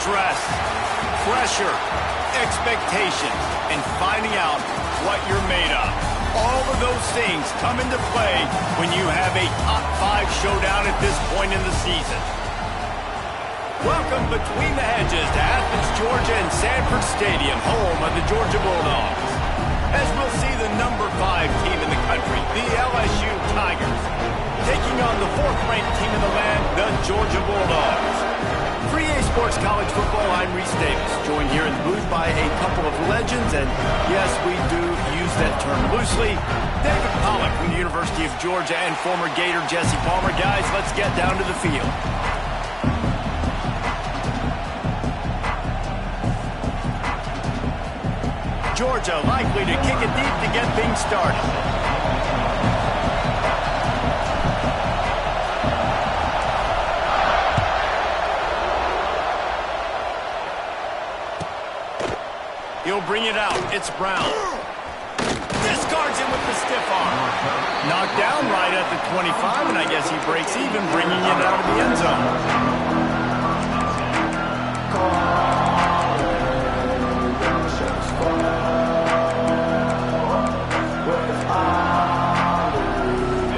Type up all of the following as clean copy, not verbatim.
stress, pressure, expectations, and finding out what you're made of. All of those things come into play when you have a top 5 showdown at this point in the season. Welcome between the hedges to Athens, Georgia and Sanford Stadium, home of the Georgia Bulldogs. As we'll see the number 5 team in the country, the LSU Tigers, taking on the 4th-ranked team in the land, the Georgia Bulldogs. For EA Sports College Football, I'm Reese Davis, joined here in the booth by a couple of legends, and yes, we do use that term loosely. David Pollack from the University of Georgia and former Gator Jesse Palmer. Guys, let's get down to the field. Georgia likely to kick it deep to get things started. He'll bring it out. It's Brown. Discards it with the stiff arm. Knocked down right at the 25, and I guess he breaks even, bringing it out of the end zone.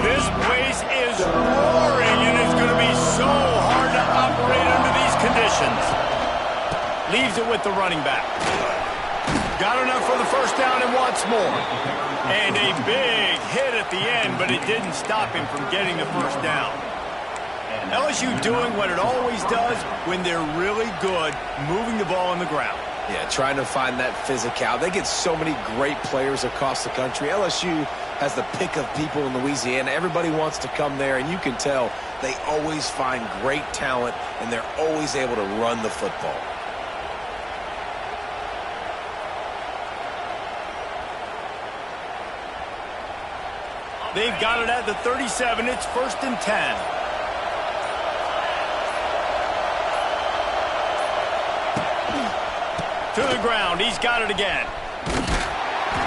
This place is roaring, and it's going to be so hard to operate under these conditions. Leaves it with the running back. Got enough for the first down and wants more. And a big hit at the end, but it didn't stop him from getting the first down. LSU doing what it always does when they're really good, moving the ball on the ground. Yeah, trying to find that physicality. They get so many great players across the country. LSU has the pick of people in Louisiana. Everybody wants to come there, and you can tell they always find great talent, and they're always able to run the football. They've got it at the 37. It's 1st and 10. To the ground. He's got it again.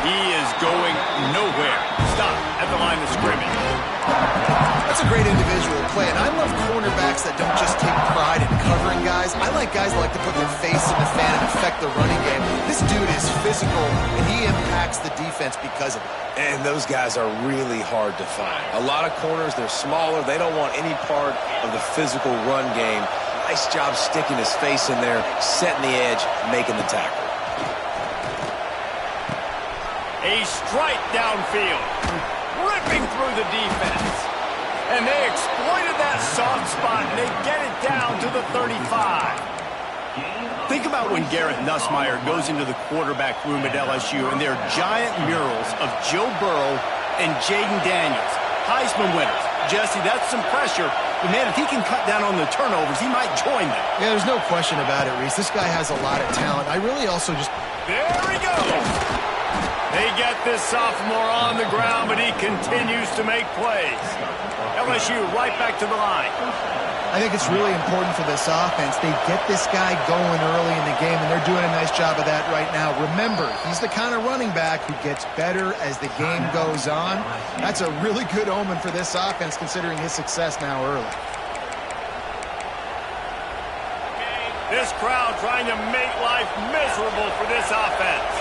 He is going nowhere. Stop at the line of scrimmage. That's a great individual play, and I love cornerbacks that don't just take pride in covering guys. I like guys that like to put their face in the fan and affect the running game. This dude is physical, and he impacts the defense because of it. And those guys are really hard to find. A lot of corners, they're smaller. They don't want any part of the physical run game. Nice job sticking his face in there, setting the edge, making the tackle. A strike downfield, ripping through the defense. And they exploited that soft spot, and they get it down to the 35. Think about when Garrett Nussmeier goes into the quarterback room at LSU, and there are giant murals of Joe Burrow and Jaden Daniels, Heisman winners. Jesse, that's some pressure. But, man, if he can cut down on the turnovers, he might join them. Yeah, there's no question about it, Reese. This guy has a lot of talent. I really also just... There he goes. They get this sophomore on the ground, but he continues to make plays. LSU right back to the line. I think it's really important for this offense. They get this guy going early in the game, and they're doing a nice job of that right now. Remember, he's the kind of running back who gets better as the game goes on. That's a really good omen for this offense, considering his success now early. This crowd trying to make life miserable for this offense.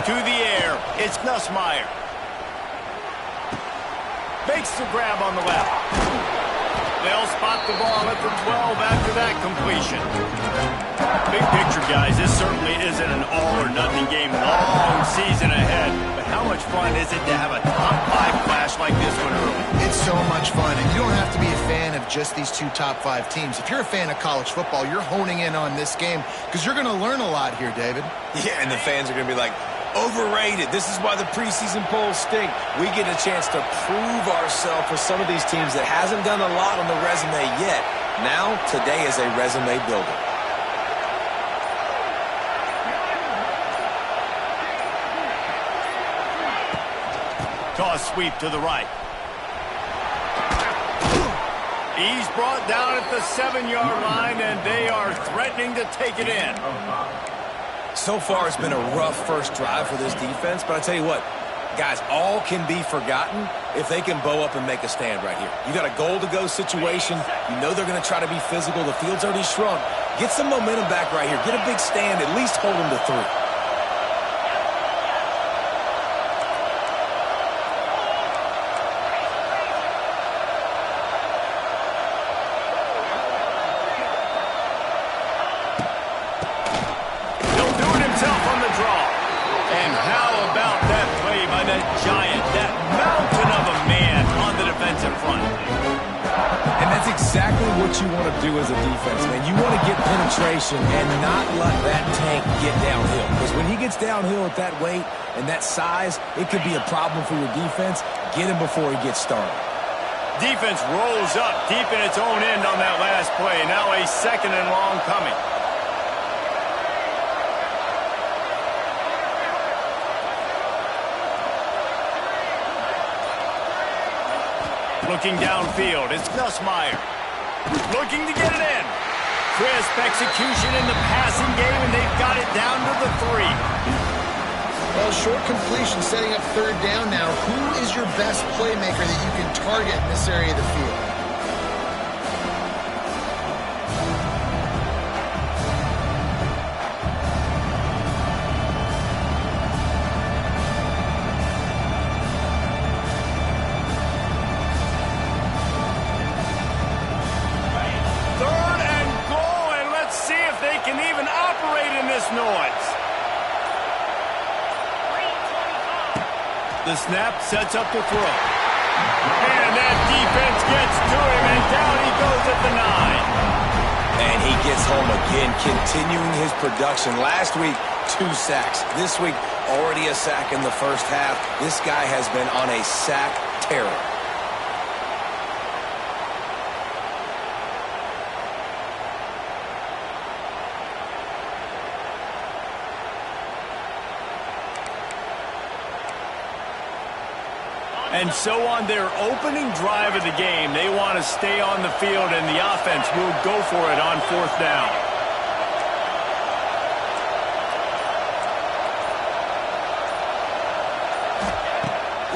To the air, it's Nussmeier. Makes the grab on the left. They'll spot the ball at the 12 after that completion. Big picture, guys, this certainly isn't an all-or-nothing game. Long season ahead. But how much fun is it to have a top-5 clash like this one early? It's so much fun, and you don't have to be a fan of just these 2 top-5 teams. If you're a fan of college football, you're honing in on this game because you're going to learn a lot here, David. Yeah, and the fans are going to be like, overrated. This is why the preseason polls stink. We get a chance to prove ourselves with some of these teams that hasn't done a lot on the resume yet. Now, today is a resume builder. Toss sweep to the right. He's brought down at the 7-yard line, and they are threatening to take it in. So far, it's been a rough first drive for this defense, but I tell you what, guys, all can be forgotten if they can bow up and make a stand right here. You got a goal-to-go situation. You know they're going to try to be physical. The field's already shrunk. Get some momentum back right here. Get a big stand. At least hold them to 3. You want to do as a defense, man. You want to get penetration and not let that tank get downhill. Because when he gets downhill at that weight and that size, it could be a problem for your defense. Get him before he gets started. Defense rolls up deep in its own end on that last play. Now a 2nd and long coming. Looking downfield, it's Nussmeier. Looking to get it in. Crisp execution in the passing game, and they've got it down to the 3. Well, short completion setting up 3rd down now. Who is your best playmaker that you can target in this area of the field? The snap sets up the throw. And that defense gets to him, and down he goes at the 9. And he gets home again, continuing his production. Last week, 2 sacks. This week, already a sack in the first half. This guy has been on a sack terror. And so on their opening drive of the game, they want to stay on the field, and the offense will go for it on 4th down.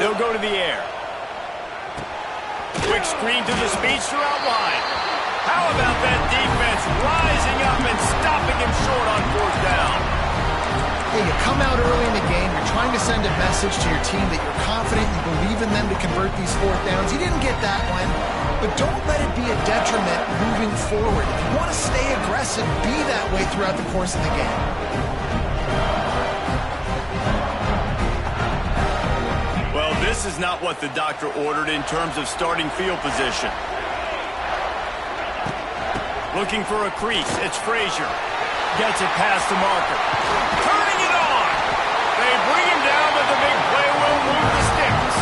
They'll go to the air. Quick screen to the speedster out wide. How about that defense rising up and stopping him short on 4th down? Hey, you come out early in the game, you're trying to send a message to your team that you're confident, you believe in them to convert these 4th downs. You didn't get that one, but don't let it be a detriment moving forward. If you want to stay aggressive, be that way throughout the course of the game. Well, this is not what the doctor ordered in terms of starting field position. Looking for a crease, it's Frazier. Gets it past the marker. Turning it on! They bring him down, but the big play will move the sticks.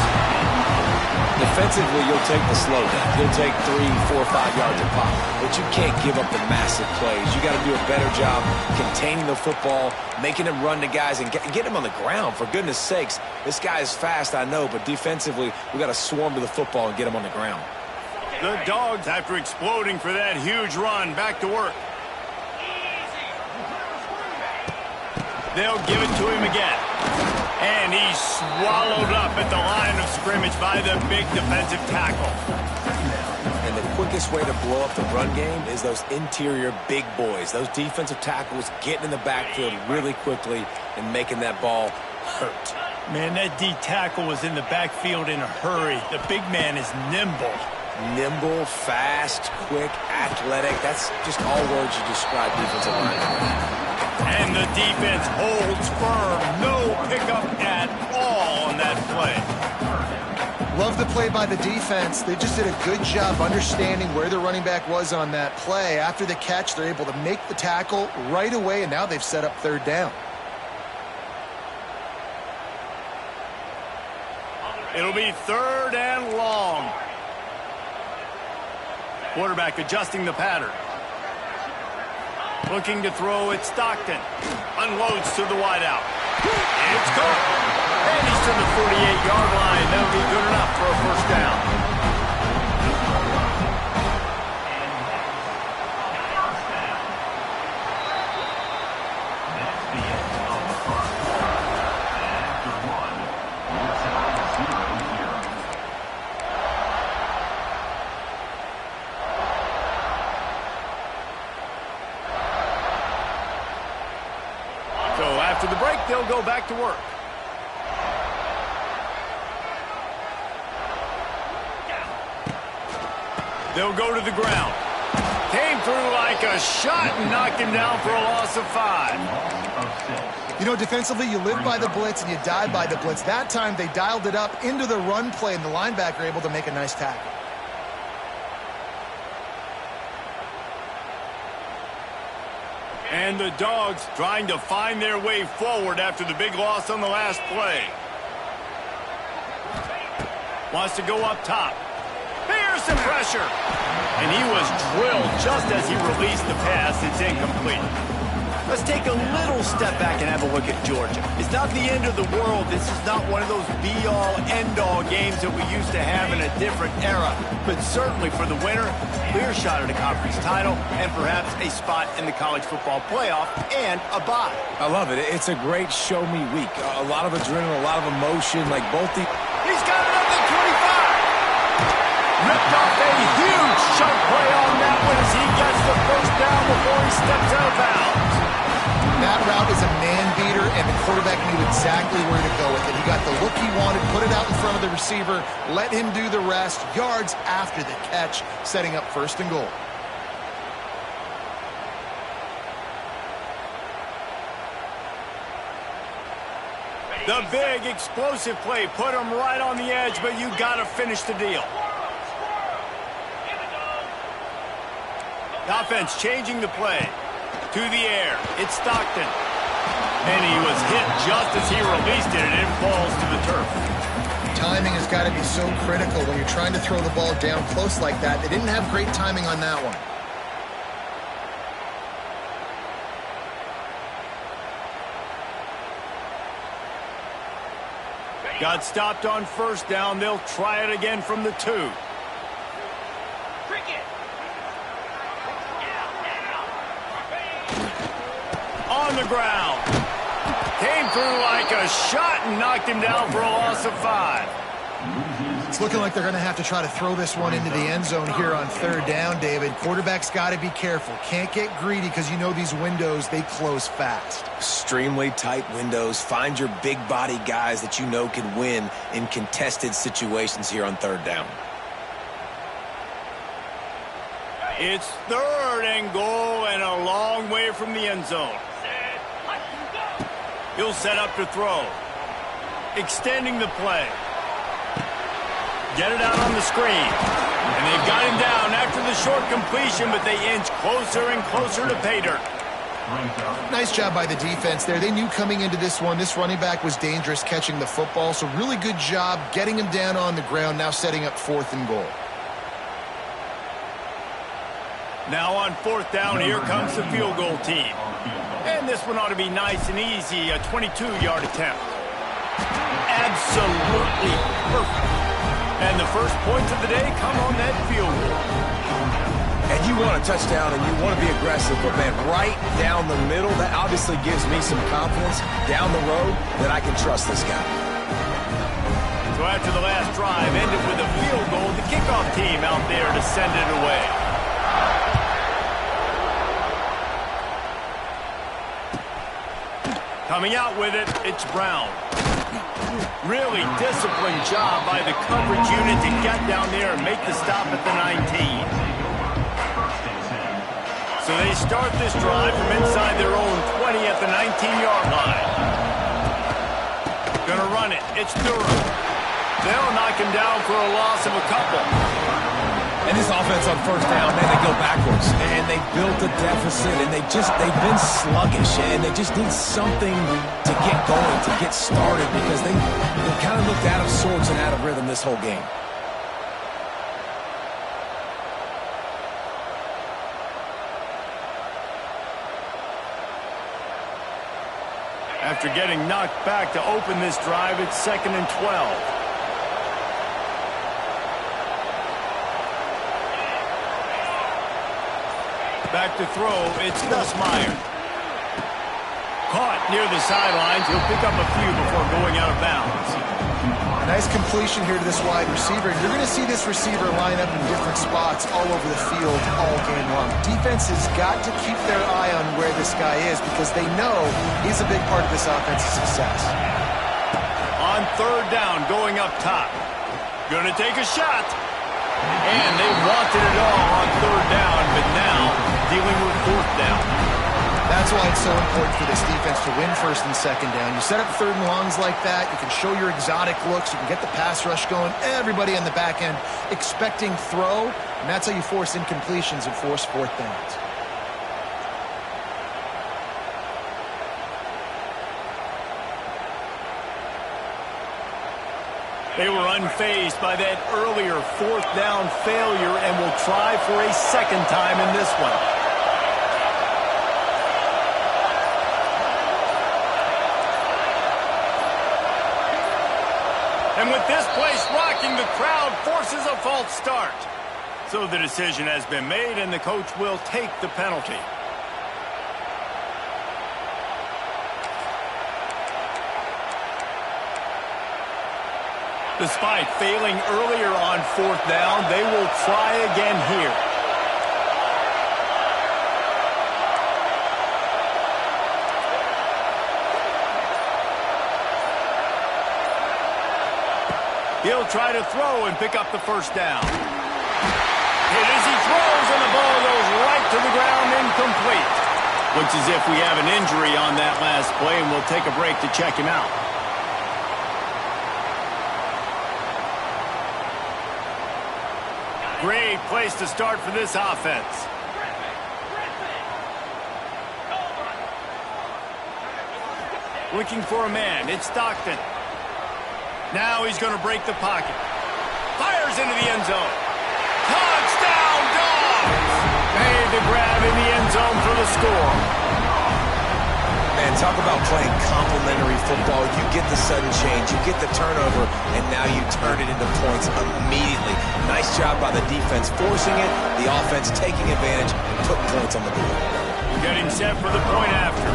Defensively, you'll take the slow down. You'll take 3, 4, 5 yards a pop. But you can't give up the massive plays. You got to do a better job containing the football, making him run to guys, and get him on the ground. For goodness sakes, this guy is fast, I know, but defensively, we got to swarm to the football and get him on the ground. The Dogs, after exploding for that huge run, back to work. They'll give it to him again. And he's swallowed up at the line of scrimmage by the big defensive tackle. And the quickest way to blow up the run game is those interior big boys, those defensive tackles getting in the backfield really quickly and making that ball hurt. Man, that D tackle was in the backfield in a hurry. The big man is nimble. Nimble, fast, quick, athletic. That's just all words you describe defensive linemen. And the defense holds firm. No pickup at all on that play. Love the play by the defense. They just did a good job understanding where the running back was on that play. After the catch, they're able to make the tackle right away, and now they've set up 3rd down. It'll be 3rd and long. Quarterback adjusting the pattern. Looking to throw at Stockton. Unloads to the wideout. It's caught. And he's to the 48-yard line. That'll be good enough for a 1st down. After the break, they'll go back to work. They'll go to the ground. Came through like a shot and knocked him down for a loss of 5. You know, defensively, you live by the blitz and you die by the blitz. That time, they dialed it up into the run play, and the linebacker able to make a nice tackle. And the Dogs trying to find their way forward after the big loss on the last play. Wants to go up top. There's some pressure. And he was drilled just as he released the pass. It's incomplete. Let's take a little step back and have a look at Georgia. It's not the end of the world. This is not one of those be-all, end-all games that we used to have in a different era. But certainly for the winner, clear shot at a conference title and perhaps a spot in the college football playoff and a bye. I love it. It's a great show-me week. A lot of adrenaline, a lot of emotion, like both the... He's got it up to 25. Ripped off a huge chunk play on that one as he gets the first down before he steps out of bounds. That route is a man-beater, and the quarterback knew exactly where to go with it. He got the look he wanted, put it out in front of the receiver, let him do the rest, yards after the catch, setting up 1st and goal. The big explosive play put him right on the edge, but you got to finish the deal. The offense changing the play. To the air. It's Stockton. And he was hit just as he released it, and it falls to the turf. Timing has got to be so critical when you're trying to throw the ball down close like that. They didn't have great timing on that one. Got stopped on 1st down. They'll try it again from the 2. On the ground. Came through like a shot and knocked him down for a loss of 5. It's looking like they're going to have to try to throw this one into the end zone here on 3rd down, David. Quarterback's got to be careful. Can't get greedy because you know these windows, they close fast. Extremely tight windows. Find your big body guys that you know can win in contested situations here on 3rd down. It's 3rd and goal and a long way from the end zone. He'll set up to throw. Extending the play. Get it out on the screen. And they've got him down after the short completion, but they inch closer and closer to pay dirt. Nice job by the defense there. They knew coming into this one, this running back was dangerous catching the football, so really good job getting him down on the ground, now setting up 4th and goal. Now on 4th down, here comes the field goal team. And this one ought to be nice and easy, a 22-yard attempt. Absolutely perfect. And the first points of the day come on that field goal. And you want a touchdown and you want to be aggressive, but man, right down the middle, that obviously gives me some confidence down the road that I can trust this guy. So after the last drive ended with a field goal, the kickoff team out there to send it away. Coming out with it, it's Brown. Really disciplined job by the coverage unit to get down there and make the stop at the 19. So they start this drive from inside their own 20 at the 19-yard line. Gonna run it. It's Durham. They'll knock him down for a loss of a couple. And this offense on 1st down, man, they go backwards. And they built a deficit, and they've been sluggish, and they just need something to get going, to get started, because they kind of looked out of sorts and out of rhythm this whole game. After getting knocked back to open this drive, it's 2nd and 12. Back to throw, it's Nussmeier. Caught near the sidelines. He'll pick up a few before going out of bounds. Nice completion here to this wide receiver. And you're going to see this receiver line up in different spots all over the field all game long. Defense has got to keep their eye on where this guy is because they know he's a big part of this offense's success. On third down, going up top. Going to take a shot. And they wanted it all on third down, but now dealing with fourth down. That's why it's so important for this defense to win first and second down. You set up third and longs like that. You can show your exotic looks. You can get the pass rush going. Everybody on the back end expecting throw, and that's how you force incompletions and force fourth downs. They were unfazed by that earlier fourth down failure and will try for a second time in this one. And with this place rocking, the crowd forces a false start. So the decision has been made, and the coach will take the penalty. Despite failing earlier on fourth down, they will try again here. He'll try to throw and pick up the first down. Hit as he throws, and the ball goes right to the ground, incomplete. Looks as if we have an injury on that last play, and we'll take a break to check him out. Great place to start for this offense. Looking for a man. It's Stockton. Now he's going to break the pocket. Fires into the end zone. Touchdown, Dogs! Made the grab in the end zone for the score. Man, talk about playing complementary football. You get the sudden change, you get the turnover, and now you turn it into points immediately. Nice job by the defense forcing it, the offense taking advantage, and putting points on the board. Getting set for the point after.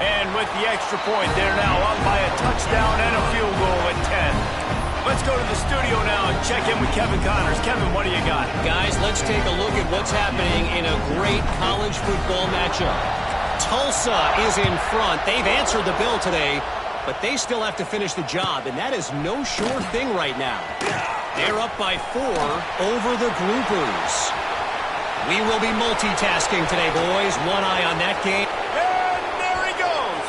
And with the extra point, they're now up by a touchdown and a field goal at 10. Let's go to the studio now and check in with Kevin Connors. Kevin, what do you got? Guys, let's take a look at what's happening in a great college football matchup. Tulsa is in front. They've answered the bell today, but they still have to finish the job, and that is no sure thing right now. They're up by 4 over the Groupers. We will be multitasking today, boys. One eye on that game. And there he goes.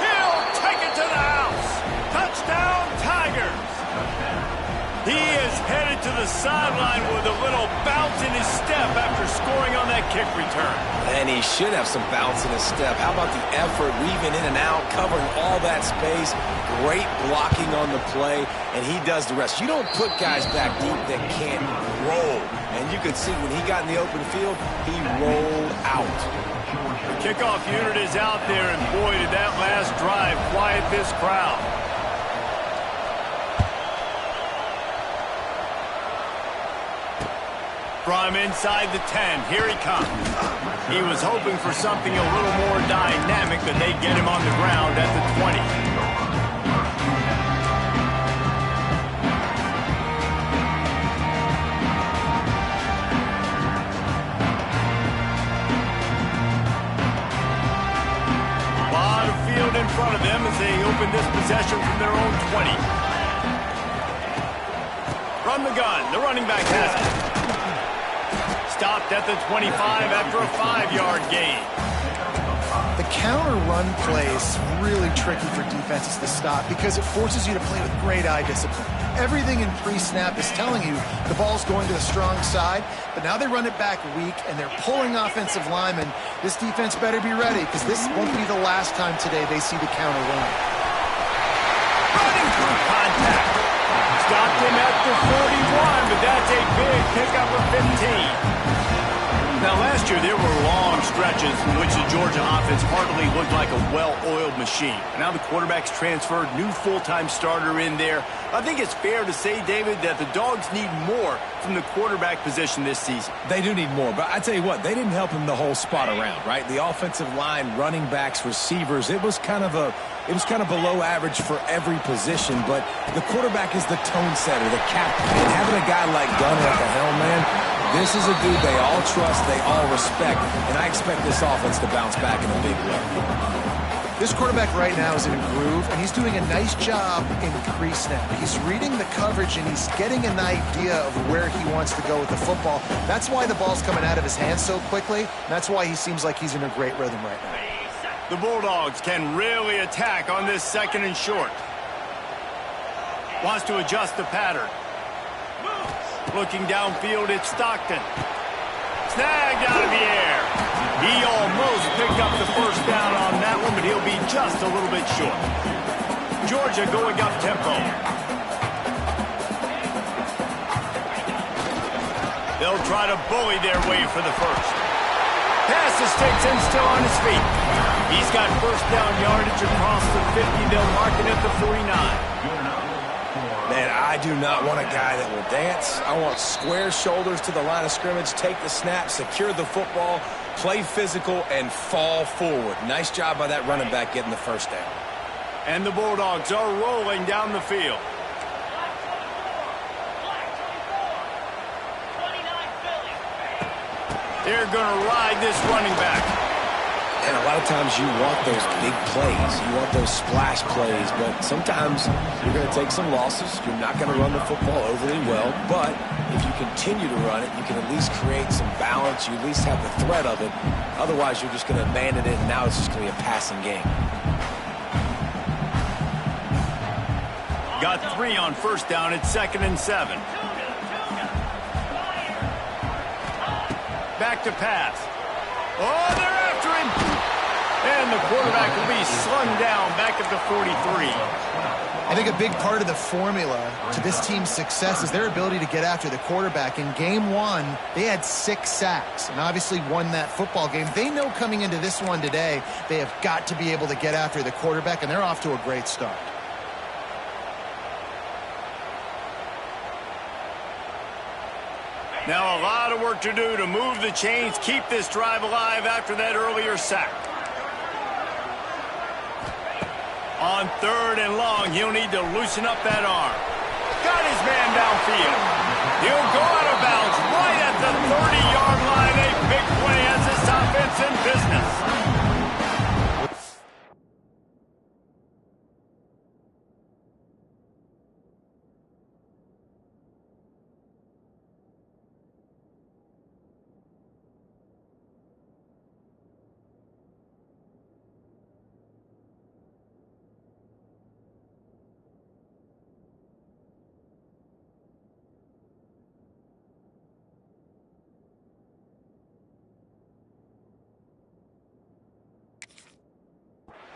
He'll take it to the house. Touchdown, Tigers. He is headed to the sideline with a little bounce in his step after scoring on that kick return. And he should have some bounce in his step. How about the effort, weaving in and out, covering all that space, great blocking on the play, and he does the rest. You don't put guys back deep that can't roll. And you could see when he got in the open field, he rolled out. The kickoff unit is out there, and boy, did that last drive quiet this crowd. From inside the 10, here he comes. He was hoping for something a little more dynamic, but they get him on the ground at the 20. A lot of field in front of them as they open this possession from their own 20. From the gun, the running back has it. Stopped at the 25 after a 5-yard gain. The counter run play is really tricky for defenses to stop because it forces you to play with great eye discipline. Everything in pre-snap is telling you the ball's going to the strong side, but now they run it back weak and they're pulling offensive linemen. This defense better be ready because this won't be the last time today they see the counter run. Running through contact. Stopped him at the 41, but that's a big pickup of 15. Now, last year, there were long stretches in which the Georgia offense hardly looked like a well-oiled machine. Now the quarterback's transferred, new full-time starter in there. I think it's fair to say, David, that the Dogs need more from the quarterback position this season. They do need more, but I tell you what, they didn't help him the whole spot around, right? The offensive line, running backs, receivers, it was kind of below average for every position, but the quarterback is the tone setter, the captain, and having a guy like Gunner at the helm, man, this is a dude they all trust, they all respect, and I expect this offense to bounce back in a big way. This quarterback right now is in a groove, and he's doing a nice job in crease now. He's reading the coverage, and he's getting an idea of where he wants to go with the football. That's why the ball's coming out of his hands so quickly, and that's why he seems like he's in a great rhythm right now. The Bulldogs can really attack on this second and short. Wants to adjust the pattern. Looking downfield, it's Stockton. Snagged out of the air. He almost picked up the first down on that one, but he'll be just a little bit short. Georgia going up tempo. They'll try to bully their way for the first. Pass to Stinson, still on his feet. He's got first down yardage across the 50. They'll mark it at the 49. Man, I do not want a guy that will dance. I want square shoulders to the line of scrimmage, take the snap, secure the football, play physical, and fall forward. Nice job by that running back getting the first down. And the Bulldogs are rolling down the field. They're going to ride this running back. And a lot of times you want those big plays. You want those splash plays. But sometimes you're going to take some losses. You're not going to run the football overly well. But if you continue to run it, you can at least create some balance. You at least have the threat of it. Otherwise, you're just going to abandon it, and now it's just going to be a passing game. Got 3 on first down. It's 2nd and 7. Back to pass. Oh, they're after him. And the quarterback will be slung down back at the 43. I think a big part of the formula to this team's success is their ability to get after the quarterback. In game 1, they had 6 sacks and obviously won that football game. They know coming into this one today, they have got to be able to get after the quarterback, and they're off to a great start. Now a lot of work to do to move the chains, keep this drive alive after that earlier sack. On 3rd and long, he'll need to loosen up that arm. Got his man downfield. He'll go out of bounds right at the 30-yard line. A big play as this offense in business.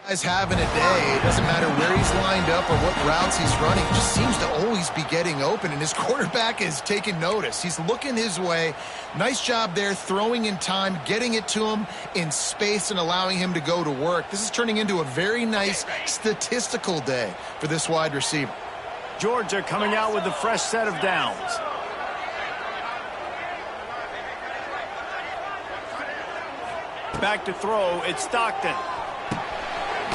Guys having a day. It doesn't matter where he's lined up or what routes he's running. He just seems to always be getting open, and his quarterback is taking notice. He's looking his way. Nice job there, throwing in time, getting it to him in space and allowing him to go to work. This is turning into a very nice statistical day for this wide receiver. Georgia coming out with a fresh set of downs. Back to throw, it's Stockton.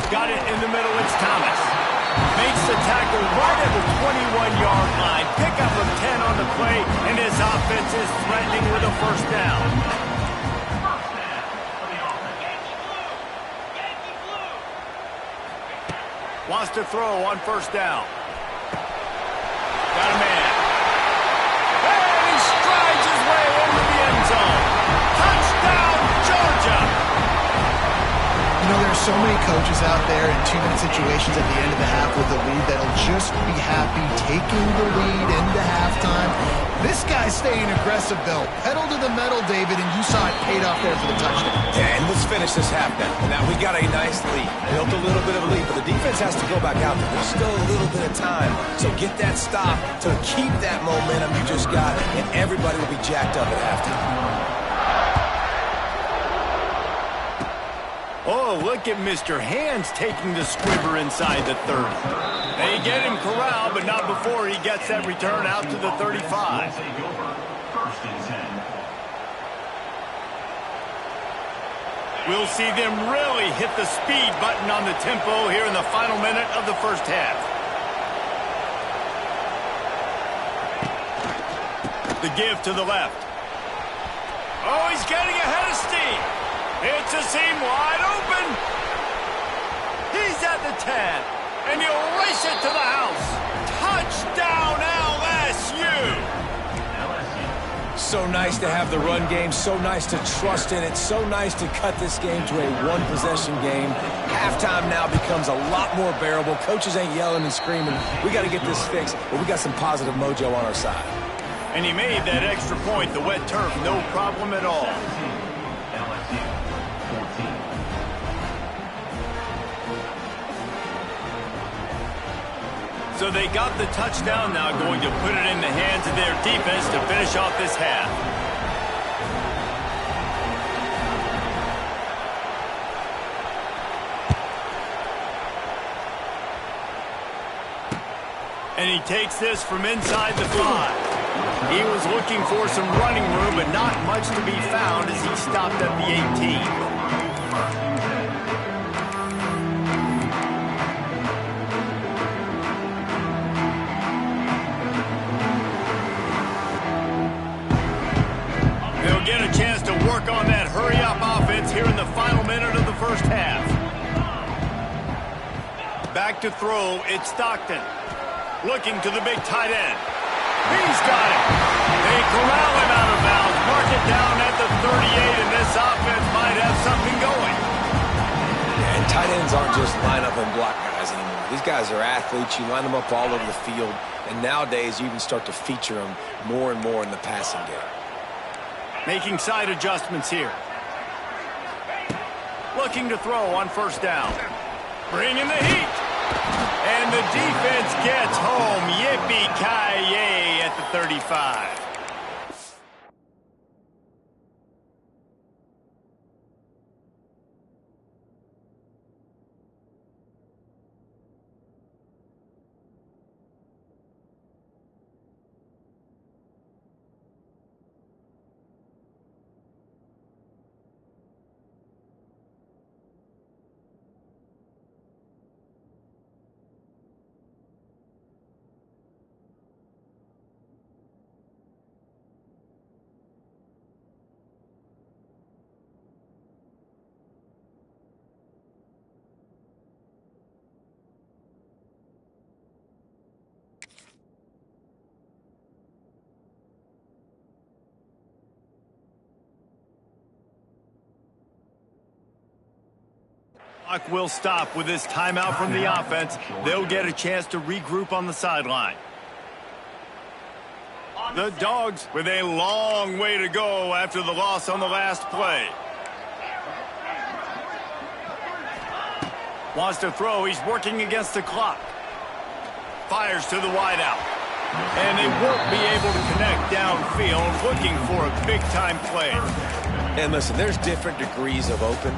Got it in the middle, it's Thomas. Makes the tackle right at the 21-yard line. Pick up of 10 on the play, and his offense is threatening with a first down. Wants to throw on first down. Got a man. And he strides his way into the end zone. Touchdown, Georgia! You know, there are so many coaches out there in 2-minute situations at the end of the half with the lead that'll just be happy taking the lead into halftime. This guy's staying aggressive, though. Pedal to the metal, David, and you saw it paid off there for the touchdown. Yeah, and let's finish this half now. Now, we got a nice lead. Built a little bit of a lead, but the defense has to go back out there. There's still a little bit of time. So get that stop to keep that momentum you just got, and everybody will be jacked up at halftime. Oh, look at Mr. Hands taking the squibber inside the 30. They get him corralled, but not before he gets that return out to the 35. We'll see them really hit the speed button on the tempo here in the final minute of the first half. The give to the left. Oh, he's getting ahead of steam. It's a seam wide open. He's at the 10, and he'll race it to the house. Touchdown, LSU. So nice to have the run game, so nice to trust in it, so nice to cut this game to a one-possession game. Halftime now becomes a lot more bearable. Coaches ain't yelling and screaming. We got to get this fixed, but we got some positive mojo on our side. And he made that extra point, the wet turf, no problem at all. So they got the touchdown now, going to put it in the hands of their defense to finish off this half. And he takes this from inside the 5. He was looking for some running room, but not much to be found as he stopped at the 18. They'll get a chance to work on that hurry-up offense here in the final minute of the first half. Back to throw, it's Stockton. Looking to the big tight end. He's got it. They corral him out of bounds. Mark it down at the 38, and this offense might have something going. Yeah, and tight ends aren't just line up and block guys anymore. These guys are athletes. You line them up all over the field, and nowadays you even start to feature them more and more in the passing game. Making side adjustments here. Looking to throw on first down. Bringing the heat. And the defense gets home. Yippee-ki-yay at the 35. Clock will stop with this timeout from the offense. They'll get a chance to regroup on the sideline. The Dogs with a long way to go after the loss on the last play. Wants to throw. He's working against the clock. Fires to the wideout. And they won't be able to connect downfield, looking for a big-time play. And listen, there's different degrees of open,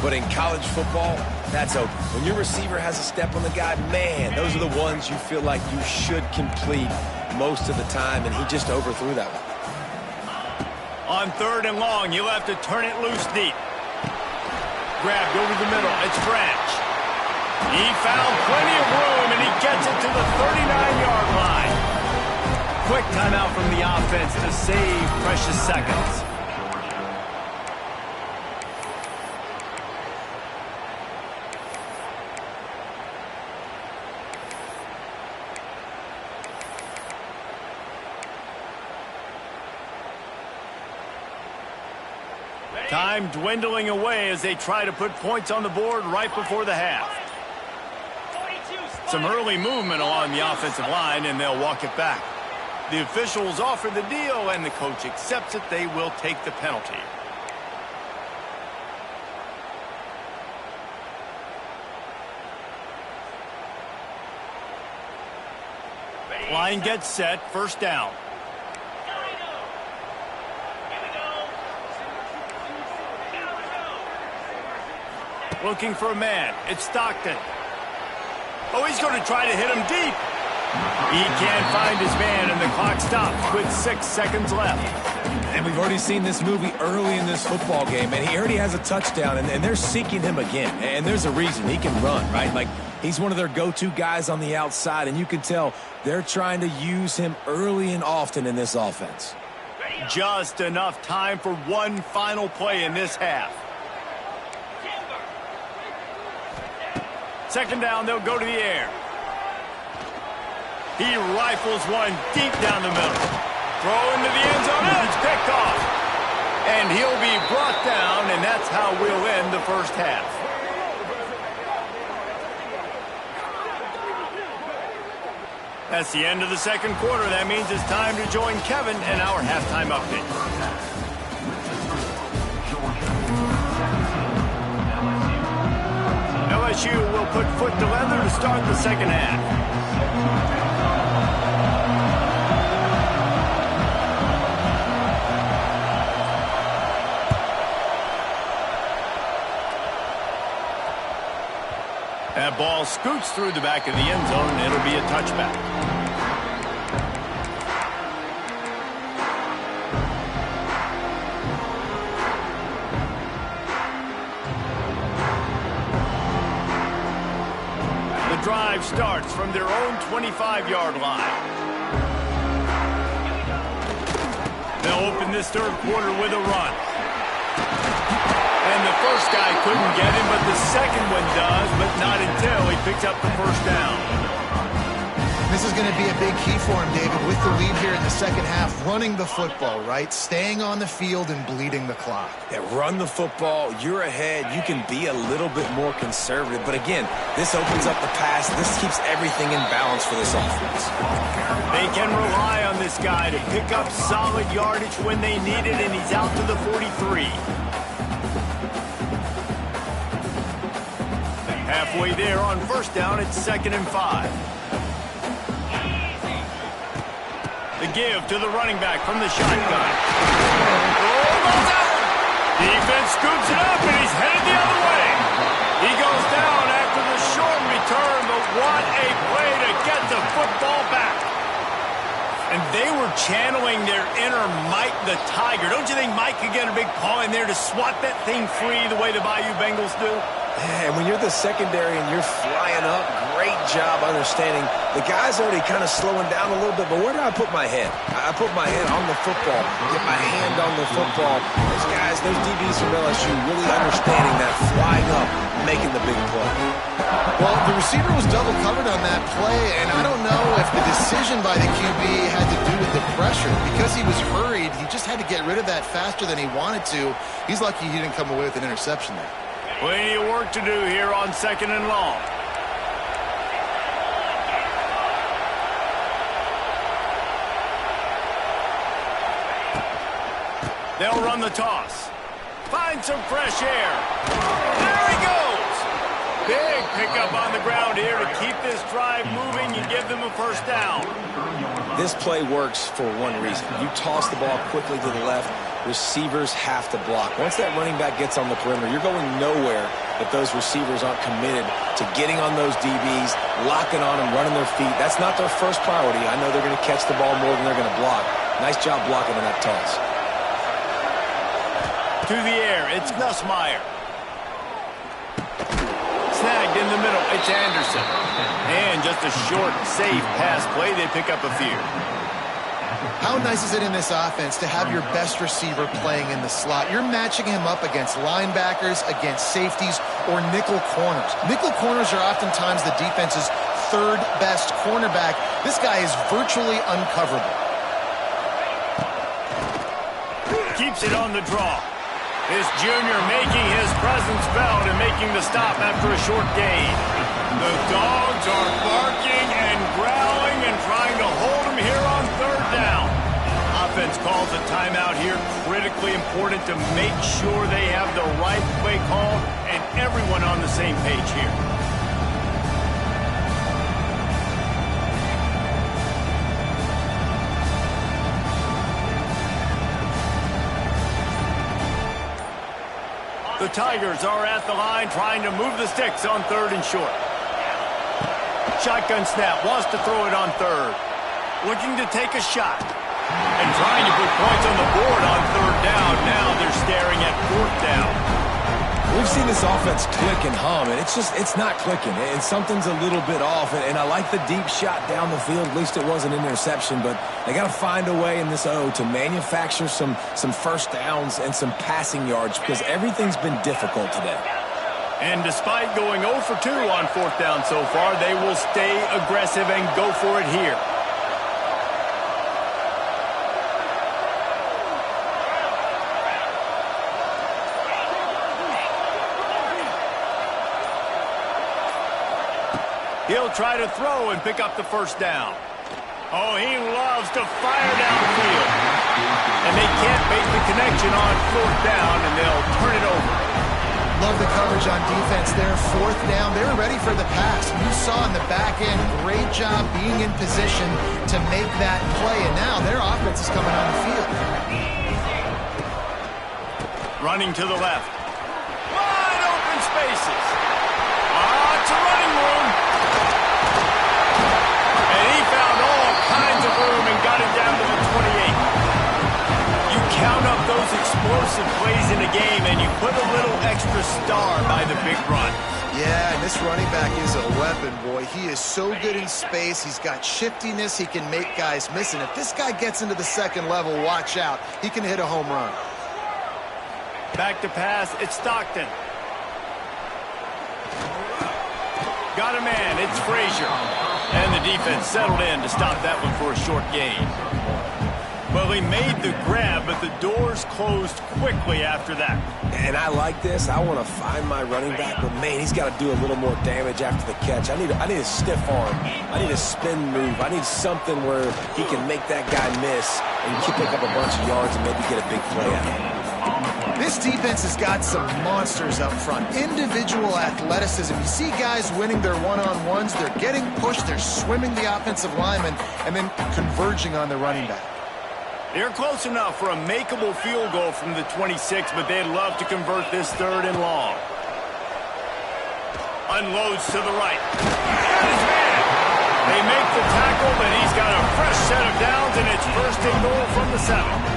but in college football, that's open. When your receiver has a step on the guy, man, those are the ones you feel like you should complete most of the time, and he just overthrew that one. On 3rd and long, you'll have to turn it loose deep. Grabbed over the middle. It's French. He found plenty of room, and he gets it to the 39-yard line. Quick timeout from the offense to save precious seconds. Time dwindling away as they try to put points on the board right before the half. Some early movement along the offensive line, and they'll walk it back. The officials offer the deal, and the coach accepts it. They will take the penalty. Line gets set, first down. Looking for a man. It's Stockton. Oh, he's going to try to hit him deep. He can't find his man, and the clock stops with 6 seconds left. And we've already seen this movie early in this football game, and he already has a touchdown, and they're seeking him again. And there's a reason. He can run, right? Like, he's one of their go-to guys on the outside, and you can tell they're trying to use him early and often in this offense. Just enough time for one final play in this half. Second down, they'll go to the air. He rifles one deep down the middle. Throw into the end zone, and it's picked off. And he'll be brought down, and that's how we'll end the first half. That's the end of the second quarter. That means it's time to join Kevin in our halftime update. LSU will put foot to leather to start the second half. That ball scoots through the back of the end zone, and it'll be a touchback. The drive starts from their own 25-yard line. They'll open this third quarter with a run. And the first guy couldn't get him, but the second one does, but not until he picks up the first down. This is going to be a big key for him, David, with the lead here in the second half, running the football, right? Staying on the field and bleeding the clock. Yeah, run the football. You're ahead. You can be a little bit more conservative. But again, this opens up the pass. This keeps everything in balance for this offense. They can rely on this guy to pick up solid yardage when they need it, and he's out to the 43. Halfway there on first down, it's 2nd and 5. The give to the running back from the shotgun. Oh, goes out! Defense scoops it up, and he's headed the other way. He goes down after the short return, but what a play to get the football back. And they were channeling their inner Mike the Tiger. Don't you think Mike could get a big paw in there to swat that thing free the way the Bayou Bengals do? Yeah, and when you're the secondary and you're flying up, great job understanding. The guy's already kind of slowing down a little bit, but where do I put my head? I put my head on the football, get my hand on the football. Those guys, those DBs from LSU really understanding that flying up, making the big play. Well, the receiver was double covered on that play, and I don't know if the decision by the QB had to do with the pressure. Because he was hurried, he just had to get rid of that faster than he wanted to. He's lucky he didn't come away with an interception there. Plenty of work to do here on 2nd and long. They'll run the toss. Find some fresh air. There he goes. Big pickup on the ground here to keep this drive moving and give them a first down. This play works for one reason. You toss the ball quickly to the left. Receivers have to block. Once that running back gets on the perimeter, you're going nowhere if those receivers aren't committed to getting on those DBs, locking on them, running their feet. That's not their first priority. I know they're going to catch the ball more than they're going to block. Nice job blocking on that toss. To the air, it's Nussmeier. Snagged in the middle, it's Anderson. And just a short, safe pass play, they pick up a few. How nice is it in this offense to have your best receiver playing in the slot? You're matching him up against linebackers, against safeties, or nickel corners. Nickel corners are oftentimes the defense's third best cornerback. This guy is virtually uncoverable. Keeps it on the draw. This junior making his presence felt and making the stop after a short gain. The dogs are barking and growling and trying to hold him here on third down. Offense calls a timeout here. Critically important to make sure they have the right play call and everyone on the same page here. The The Tigers are at the line trying to move the sticks on 3rd and short. Shotgun snap, wants to throw it on 3rd. Looking to take a shot. And trying to put points on the board on 3rd down. Now they're staring at 4th down. We've seen this offense click and hum, and it's not clicking. And something's a little bit off. And I like the deep shot down the field. At least it wasn't an interception. But they got to find a way in this O to manufacture some first downs and some passing yards because everything's been difficult today. And despite going 0 for 2 on 4th down so far, they will stay aggressive and go for it here. He'll try to throw and pick up the first down. Oh, he loves to fire downfield. And they can't make the connection on 4th down, and they'll turn it over. Love the coverage on defense there. 4th down, they were ready for the pass. You saw in the back end, great job being in position to make that play. And now their offense is coming on the field. Running to the left. Wide open spaces. It's a running room. And he found all kinds of room and got it down to the 28. You count up those explosive plays in a game and you put a little extra star by the big run. Yeah, and this running back is a weapon, boy. He is so good in space. He's got shiftiness. He can make guys miss. And if this guy gets into the 2nd level, watch out. He can hit a home run. Back to pass. It's Stockton. Got a man. It's Frazier. And the defense settled in to stop that one for a short gain. Well, he made the grab, but the doors closed quickly after that. And I like this. I want to find my running back, but, man, he's got to do a little more damage after the catch. I need a stiff arm. I need a spin move. I need something where he can make that guy miss and pick up a bunch of yards and maybe get a big play out of it. This defense has got some monsters up front. Individual athleticism. You see guys winning their one-on-ones. They're getting pushed. They're swimming the offensive lineman and then converging on the running back. They're close enough for a makeable field goal from the 26, but they'd love to convert this 3rd and long. Unloads to the right. Got his man. They make the tackle, but he's got a fresh set of downs, and it's 1st and goal from the 7.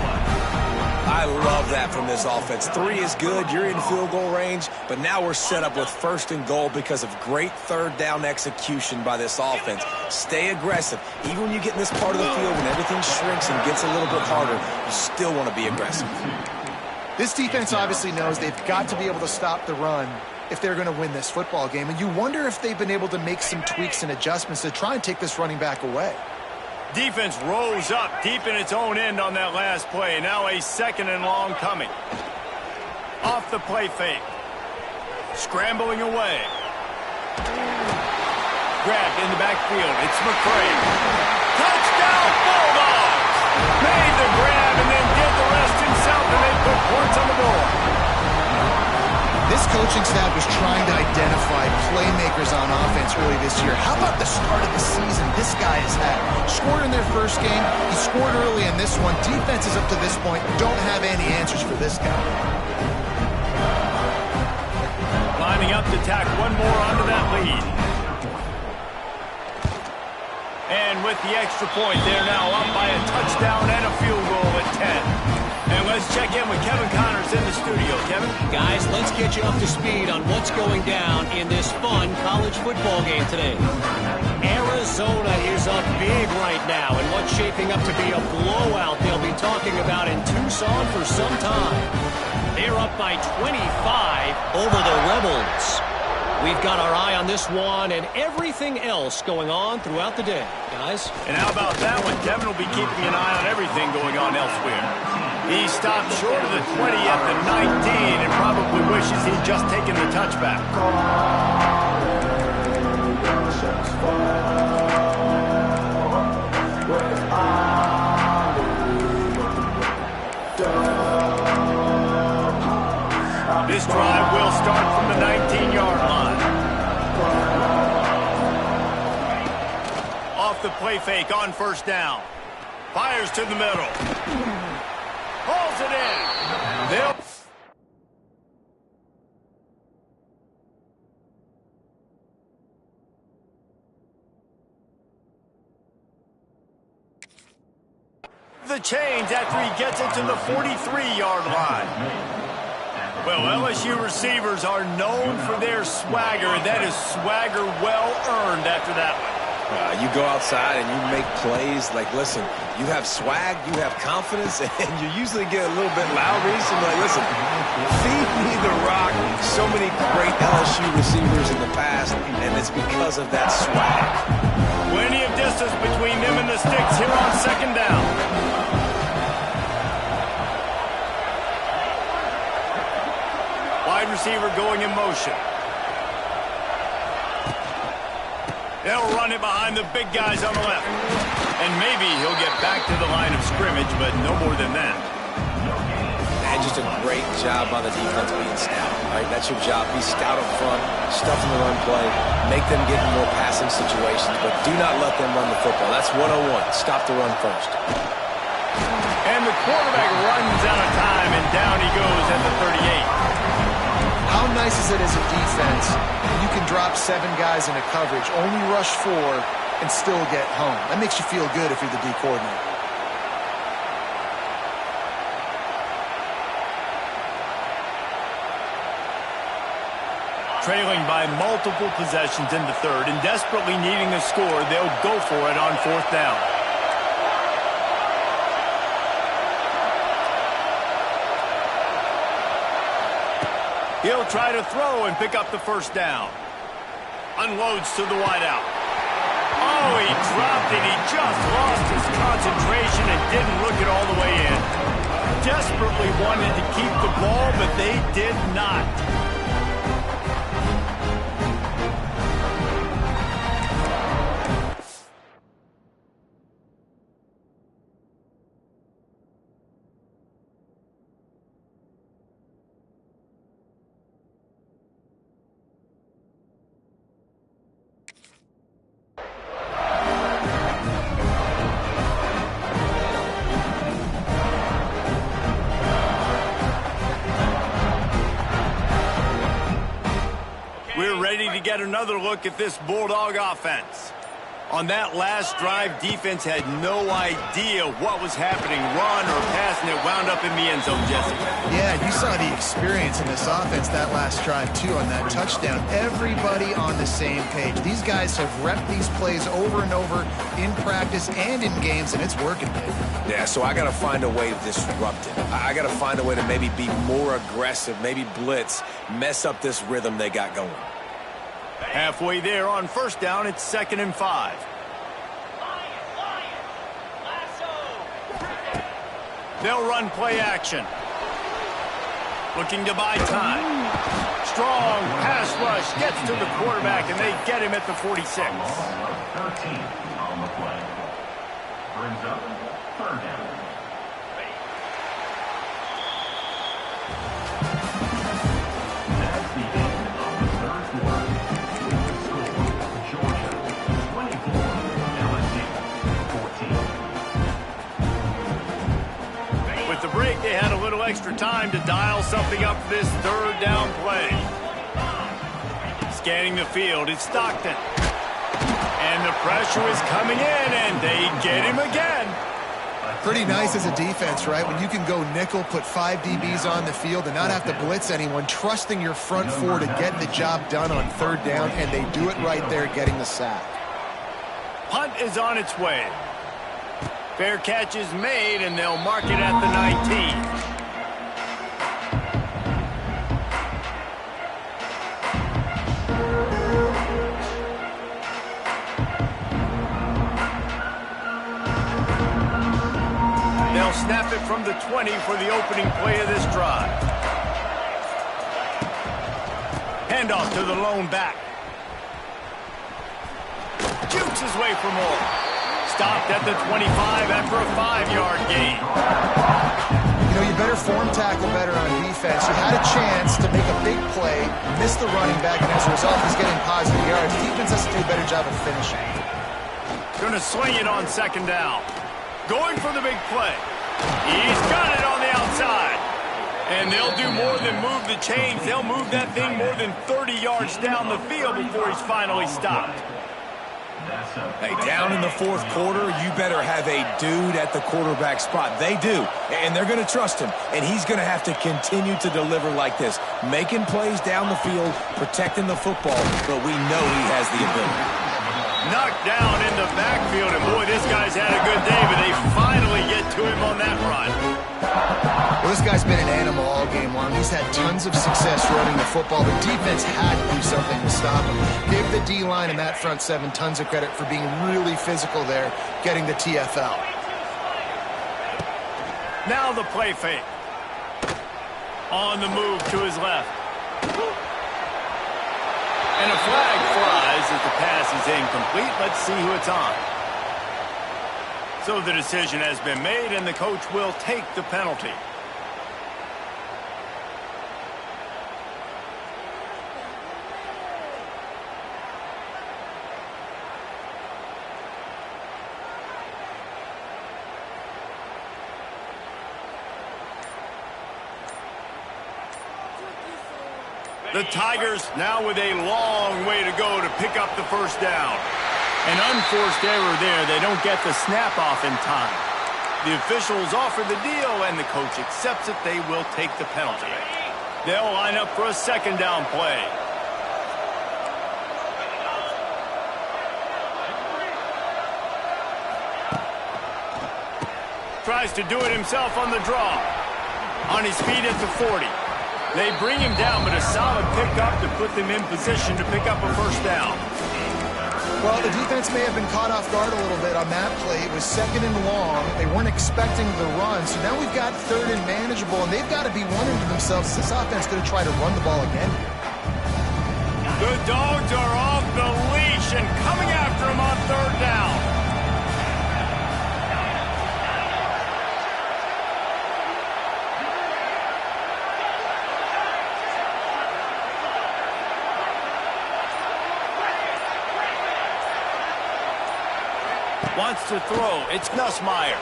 I love that from this offense. 3 is good. You're in field goal range, but now we're set up with 1st and goal because of great 3rd down execution by this offense. Stay aggressive. Even when you get in this part of the field and everything shrinks and gets a little bit harder, you still want to be aggressive. This defense obviously knows they've got to be able to stop the run if they're going to win this football game. And you wonder if they've been able to make some tweaks and adjustments to try and take this running back away. Defense rose up deep in its own end on that last play. Now a 2nd and long coming. Off the play fake. Scrambling away. Grabbed in the backfield. It's McCray. Touchdown Bulldogs! Made the grab and then did the rest himself, and they put points on the board. This coaching staff was trying to identify playmakers on offense early this year. How about the start of the season this guy has had? Scored in their first game. He scored early in this one. Defenses up to this point don't have any answers for this guy. Lining up to tack one more onto that lead. And with the extra point, they're now up by a touchdown and a field goal at 10. And let's check in with Kevin Connors in the studio. Kevin? Guys, let's get you up to speed on what's going down in this fun college football game today. Arizona is up big right now in what's shaping up to be a blowout they'll be talking about in Tucson for some time. They're up by 25 over the Rebels. We've got our eye on this one and everything else going on throughout the day, guys. And how about that one? Kevin will be keeping an eye on everything going on elsewhere. He stopped short of the 20 at the 19 and probably wishes he'd just taken the touchback. This drive will start from the 19-yard line. Off the play fake on 1st down. Fires to the middle. Pulls it in. the chains after he gets it to the 43-yard line. Well, LSU receivers are known for their swagger. That is swagger well earned after that one. You go outside and you make plays. Like, listen, you have swag, you have confidence, and you usually get a little bit loud. So like, listen, feed me the rock. So many great LSU receivers in the past, and it's because of that swag. Plenty of distance between them and the sticks here on second down. Wide receiver going in motion. They'll run it behind the big guys on the left. And maybe he'll get back to the line of scrimmage, but no more than that. And just a great job by the defense being stout. Right? That's your job. Be stout up front, stuff in the run play, make them get in more passing situations, but do not let them run the football. That's 101. Stop the run first. And the quarterback runs out of time, and down he goes at the 38. How nice is it as a defense when you can drop 7 guys into coverage, only rush 4, and still get home? That makes you feel good if you're the D coordinator. Trailing by multiple possessions in the third and desperately needing a score, they'll go for it on fourth down. He'll try to throw and pick up the first down. Unloads to the wideout. Oh, he dropped it. He just lost his concentration and didn't look it all the way in. Desperately wanted to keep the ball, but they did not. Ready to get another look at this Bulldog offense. On that last drive, defense had no idea what was happening, run or pass, and it wound up in the end zone, Jesse. Yeah, you saw the experience in this offense that last drive, too, on that touchdown. Everybody on the same page. These guys have repped these plays over and over in practice and in games, and it's working, Dave. Yeah, so I got to find a way to disrupt it. I got to find a way to maybe be more aggressive, maybe blitz, mess up this rhythm they got going. Halfway there on first down, it's 2nd and 5. They'll run play action. Looking to buy time. Strong pass rush gets to the quarterback, and they get him at the 46. 13 on the play. Brings up third down. They had a little extra time to dial something up for this third down play. Scanning the field, it's Stockton. And the pressure is coming in, and they get him again. Pretty nice as a defense, right? When you can go nickel, put 5 DBs on the field and not have to blitz anyone, trusting your front 4 to get the job done on third down, and they do it right there, getting the sack. Punt is on its way. Fair catch is made, and they'll mark it at the 19. They'll snap it from the 20 for the opening play of this drive. Handoff to the lone back. Jukes his way for more. Stopped at the 25 after a 5-yard gain. You know, you better form tackle better on defense. You had a chance to make a big play, missed the running back, and as a result, he's getting positive yards. Defense has to do a better job of finishing. Going to swing it on second down. Going for the big play. He's got it on the outside. And they'll do more than move the chains. They'll move that thing more than 30 yards down the field before he's finally stopped. Hey, down in the fourth quarter, you better have a dude at the quarterback spot. They do, and they're going to trust him, and he's going to have to continue to deliver like this, making plays down the field, protecting the football, but we know he has the ability. Knocked down in the backfield, and boy, this guy's had a good day, but they finally get to him on that run. Well, this guy's been an animal all game long. He's had tons of success running the football. The defense had to do something to stop him. Give the D-line and that front seven tons of credit for being really physical there, getting the TFL. Now the play fake. On the move to his left. And a flag flies as the pass is incomplete. Let's see who it's on. So the decision has been made, and the coach will take the penalty. The Tigers now with a long way to go to pick up the first down. An unforced error there. They don't get the snap off in time. The officials offer the deal, and the coach accepts it. They will take the penalty. They'll line up for a second down play. Tries to do it himself on the draw. On his feet at the 40. They bring him down, but a solid pickup to put them in position to pick up a first down. Well, the defense may have been caught off guard a little bit on that play. It was second and long. They weren't expecting the run, so now we've got third and manageable, and they've got to be wondering to themselves, is this offense going to try to run the ball again here? The Dogs are off the leash and coming after him on third down. Wants to throw. It's Nussmeier.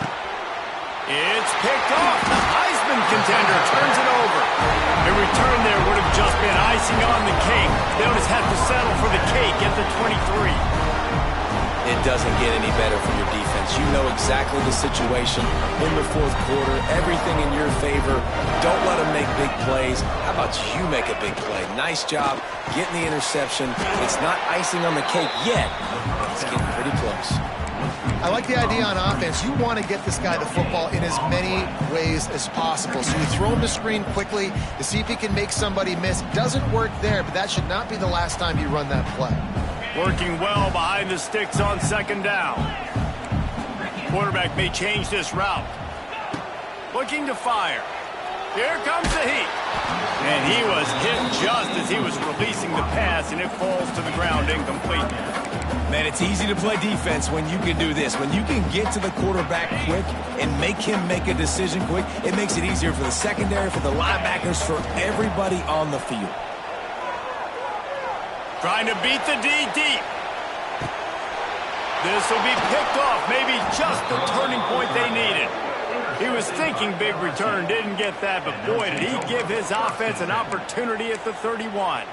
It's picked off. The Heisman contender turns it over. A return there would have just been icing on the cake. They'll just have to settle for the cake at the 23. It doesn't get any better for your defense. You know exactly the situation in the fourth quarter. Everything in your favor. Don't let them make big plays. How about you make a big play? Nice job getting the interception. It's not icing on the cake yet. It's getting pretty close. I like the idea on offense. You want to get this guy the football in as many ways as possible. So you throw him the screen quickly to see if he can make somebody miss. Doesn't work there, but that should not be the last time you run that play. Working well behind the sticks on second down. Quarterback may change this route. Looking to fire. Here comes the heat. And he was hit just as he was releasing the pass, and it falls to the ground incomplete. Man, it's easy to play defense when you can do this. When you can get to the quarterback quick and make him make a decision quick, it makes it easier for the secondary, for the linebackers, for everybody on the field. Trying to beat the D deep. This will be picked off, maybe just the turning point they needed. He was thinking big return, didn't get that, but boy, did he give his offense an opportunity at the 31.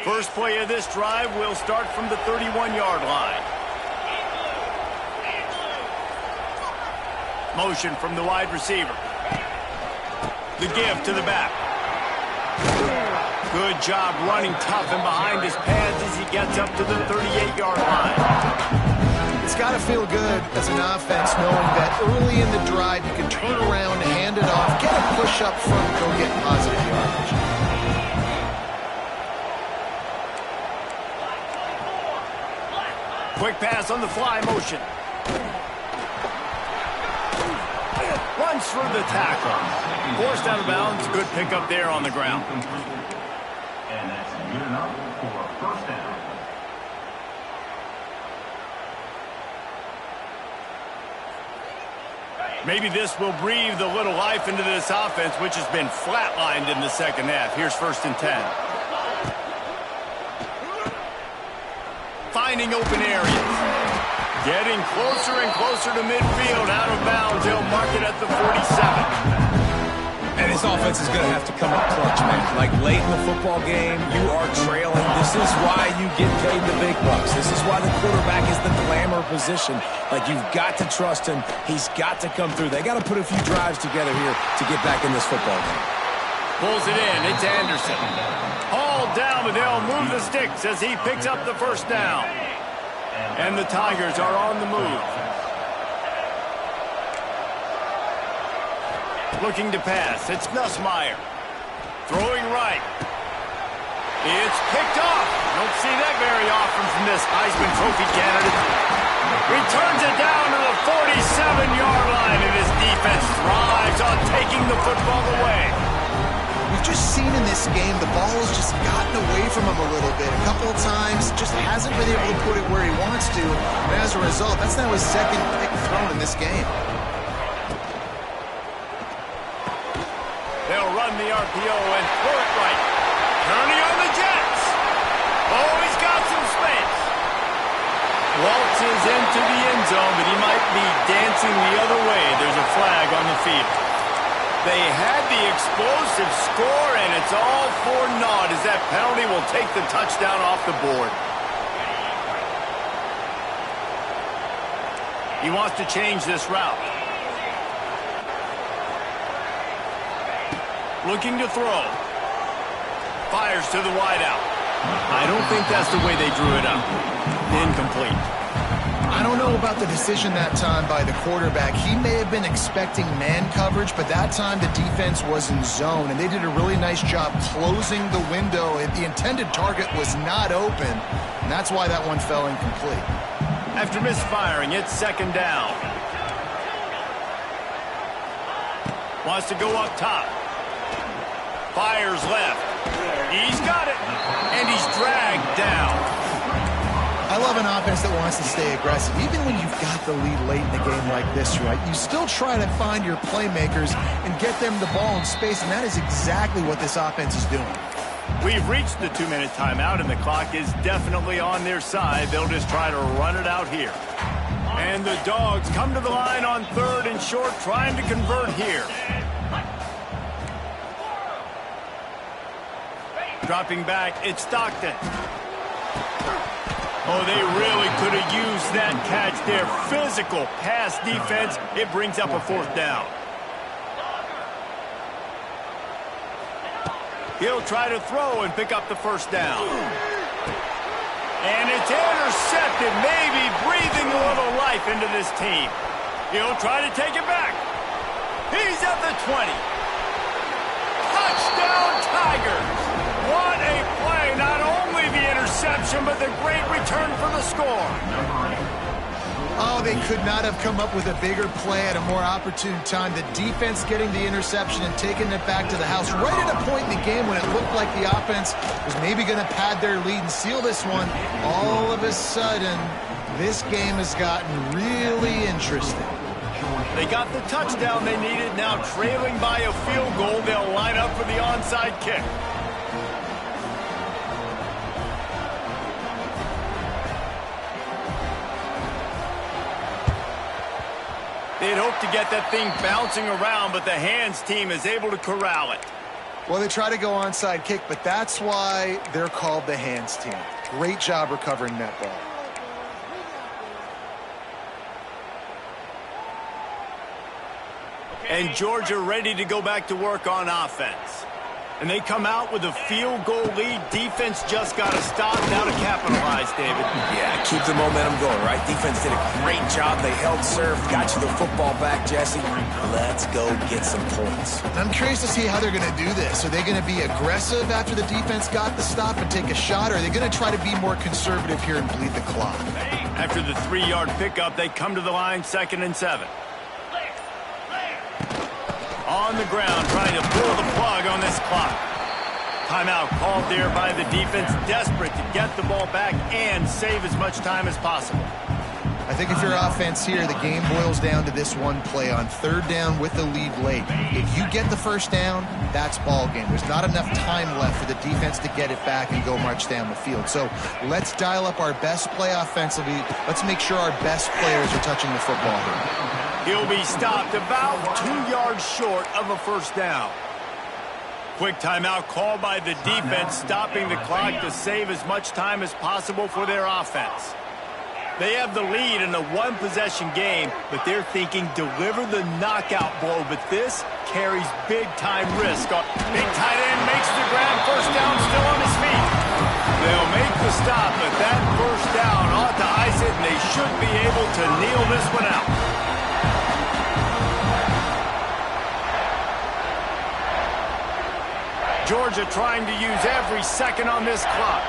First play of this drive will start from the 31-yard line. Motion from the wide receiver. The give to the back. Good job running tough and behind his pads as he gets up to the 38-yard line. It's got to feel good as an offense knowing that early in the drive you can turn around, hand it off, get a push up front, go get positive yardage. Quick pass on the fly motion. Runs through the tackle. Forced out of bounds. Good pickup there on the ground. And that's good enough for a first down. Maybe this will breathe a little life into this offense, which has been flatlined in the second half. Here's 1st and 10. Finding open areas. Getting closer and closer to midfield. Out of bounds. He'll mark it at the 47. This offense is going to have to come up clutch, man. Like late in the football game, you are trailing. This is why you get paid the big bucks. This is why the quarterback is the glamour position. Like, you've got to trust him. He's got to come through. They got to put a few drives together here to get back in this football game. Pulls it in. It's Anderson. Hauled down, but they'll move the sticks as he picks up the first down. And the Tigers are on the move. Looking to pass. It's Nussmeier. Throwing right. It's picked off. Don't see that very often from this Heisman Trophy candidate. Returns it down to the 47-yard line, and his defense thrives on taking the football away. We've just seen in this game the ball has just gotten away from him a little bit. A couple of times, just hasn't been able to put it where he wants to. And as a result, that's now his second pick thrown in this game. They'll run the RPO and throw it right. Kearney on the Jets. Oh, he's got some space. Waltzes into the end zone, but he might be dancing the other way. There's a flag on the field. They had the explosive score, and it's all for naught as that penalty will take the touchdown off the board. He wants to change this route. Looking to throw. Fires to the wideout. I don't think that's the way they drew it up. Incomplete. I don't know about the decision that time by the quarterback. He may have been expecting man coverage, but that time the defense was in zone, and they did a really nice job closing the window. The intended target was not open, and that's why that one fell incomplete. After misfiring, it's second down. Wants to go up top. Fires left. He's got it. And he's dragged down. I love an offense that wants to stay aggressive. Even when you've got the lead late in the game like this, right, you still try to find your playmakers and get them the ball in space, and that is exactly what this offense is doing. We've reached the 2-minute timeout, and the clock is definitely on their side. They'll just try to run it out here. And the Dogs come to the line on 3rd and short, trying to convert here. Dropping back, it's Stockton. Oh, they really could have used that catch there. Physical pass defense. It brings up a 4th down. He'll try to throw and pick up the first down. And it's intercepted, maybe breathing a little life into this team. He'll try to take it back. He's at the 20. Touchdown, Tigers. What a play. Not only the interception, but the great return for the score. Oh, they could not have come up with a bigger play at a more opportune time. The defense getting the interception and taking it back to the house right at a point in the game when it looked like the offense was maybe going to pad their lead and seal this one. All of a sudden, this game has gotten really interesting. They got the touchdown they needed. Now trailing by a field goal, they'll line up for the onside kick. They'd hope to get that thing bouncing around, but the hands team is able to corral it. Well, they try to go onside kick, but that's why they're called the hands team. Great job recovering that ball. And Georgia ready to go back to work on offense. And they come out with a field goal lead. Defense just got to stop now to capitalize, David. Yeah, keep the momentum going, right? Defense did a great job. They held serve, got you the football back, Jesse. Let's go get some points. I'm curious to see how they're going to do this. Are they going to be aggressive after the defense got the stop and take a shot, or are they going to try to be more conservative here and bleed the clock? After the 3-yard pickup, they come to the line 2nd and 7. On the ground, trying to pull the plug on this clock. Timeout called there by the defense, desperate to get the ball back and save as much time as possible. I think if you're offense here, the game boils down to this one play on 3rd down with the lead late. If you get the first down, that's ball game. There's not enough time left for the defense to get it back and go march down the field. So let's dial up our best play offensively. Let's make sure our best players are touching the football here. He'll be stopped about 2 yards short of a first down. Quick timeout called by the defense, stopping the clock to save as much time as possible for their offense. They have the lead in a one-possession game, but they're thinking deliver the knockout blow. But this carries big-time risk. Big tight end makes the grab, first down, still on his feet. They'll make the stop, but that first down ought to ice it, and they should be able to kneel this one out. Georgia trying to use every second on this clock.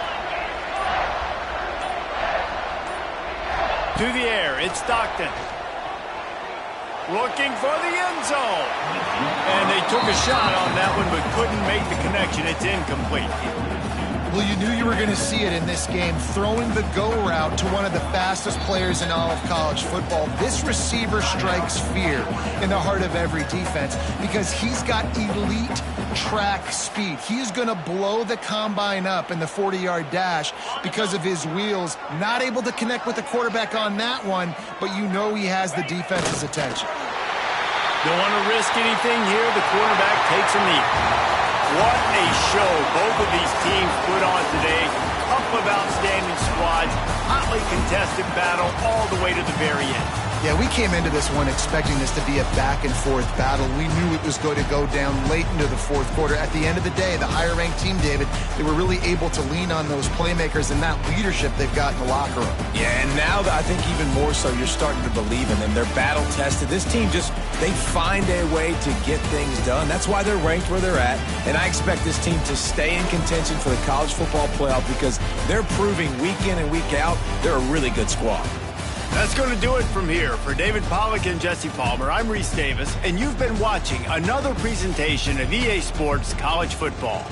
To the air, it's Stockton. Looking for the end zone. And they took a shot on that one, but couldn't make the connection. It's incomplete. Well, you knew you were going to see it in this game, throwing the go route to one of the fastest players in all of college football. This receiver strikes fear in the heart of every defense because he's got elite track speed. He is going to blow the combine up in the 40-yard dash because of his wheels. Not able to connect with the quarterback on that one, but you know he has the defense's attention. Don't want to risk anything here. The quarterback takes a knee. What a show both of these teams put on today. Couple of outstanding squads, hotly contested battle all the way to the very end. Yeah, we came into this one expecting this to be a back-and-forth battle. We knew it was going to go down late into the fourth quarter. At the end of the day, the higher-ranked team, David, they were really able to lean on those playmakers and that leadership they've got in the locker room. Yeah, and now I think even more so, you're starting to believe in them. They're battle-tested. This team they find a way to get things done. That's why they're ranked where they're at. And I expect this team to stay in contention for the college football playoff because they're proving week in and week out they're a really good squad. That's going to do it from here. For David Pollack and Jesse Palmer, I'm Reese Davis, and you've been watching another presentation of EA Sports College Football.